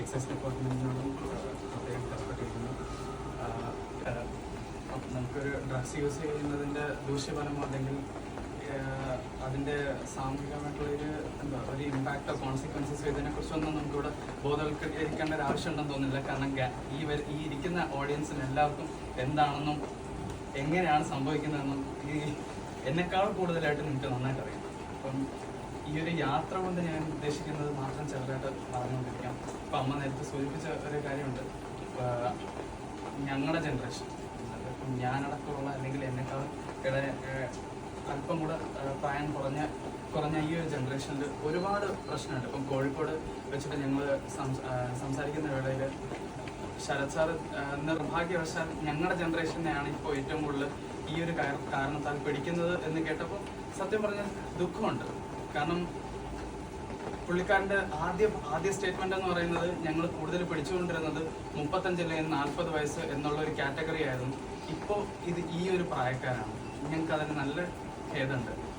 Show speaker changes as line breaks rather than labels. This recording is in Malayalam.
എക്സൈസ് ഡിപ്പാർട്ട്മെൻറ്റിനോടും പ്രത്യേകം കടപ്പെട്ടിരിക്കുന്നു. നമുക്കൊരു ഡ്രഗ്സ് യൂസ് ചെയ്യുന്നതിൻ്റെ ദൂഷ്യഫലമോ അല്ലെങ്കിൽ അതിൻ്റെ സാമൂഹികമായിട്ടുള്ളൊരു ഒരു ഇമ്പാക്റ്റോ കോൺസിക്വൻസസോ ഇതിനെക്കുറിച്ചൊന്നും നമുക്കിവിടെ ബോധവൽക്കരിക്കേണ്ട ഒരു ആവശ്യമുണ്ടെന്ന് തോന്നുന്നില്ല. കാരണം ഈ ഇരിക്കുന്ന ഓഡിയൻസിന് എല്ലാവർക്കും എന്താണെന്നും എങ്ങനെയാണ് സംഭവിക്കുന്നതെന്നും എന്നെക്കാൾ കൂടുതലായിട്ട് നിങ്ങൾക്ക് നന്നായിട്ട് അറിയാം. അപ്പം ഈ ഒരു യാത്ര കൊണ്ട് ഞാൻ ഉദ്ദേശിക്കുന്നത് മാത്രം ചെറുതായിട്ട് പറഞ്ഞുകൊണ്ടിരിക്കാം. ഇപ്പം അമ്മ നേരത്തെ സൂചിപ്പിച്ച ഒരു കാര്യമുണ്ട്, ഞങ്ങളുടെ ജനറേഷൻ, ഇപ്പം ഞാനടക്കമുള്ള അല്ലെങ്കിൽ എന്നെക്കാൾ അല്പം കൂടെ പ്രായം കുറഞ്ഞ ഈ ഒരു ജനറേഷനിൽ ഒരുപാട് പ്രശ്നമുണ്ട്. ഇപ്പം കോഴിക്കോട് വെച്ചിട്ട് ഞങ്ങൾ സംസാരിക്കുന്ന വേളയിൽ ശരത് സാർ നിർഭാഗ്യവശാൽ ഞങ്ങളുടെ ജനറേഷനെയാണ് ഇപ്പോൾ ഏറ്റവും കൂടുതൽ ഈ ഒരു കാരണത്താൽ പിടിക്കുന്നത് എന്ന് കേട്ടപ്പോൾ സത്യം പറഞ്ഞാൽ ദുഃഖമുണ്ട്. കാരണം പുള്ളിക്കാരൻ്റെ ആദ്യ സ്റ്റേറ്റ്മെന്റ് എന്ന് പറയുന്നത് ഞങ്ങൾ കൂടുതൽ പിടിച്ചുകൊണ്ടിരുന്നത് 35 അല്ലെങ്കിൽ 40 വയസ്സ് എന്നുള്ള ഒരു കാറ്റഗറി ആയിരുന്നു. ഇപ്പോൾ ഇത് ഈ ഒരു പ്രായക്കാരാണ്. ഞങ്ങൾക്ക് അതിന് നല്ല ഖേദമുണ്ട്.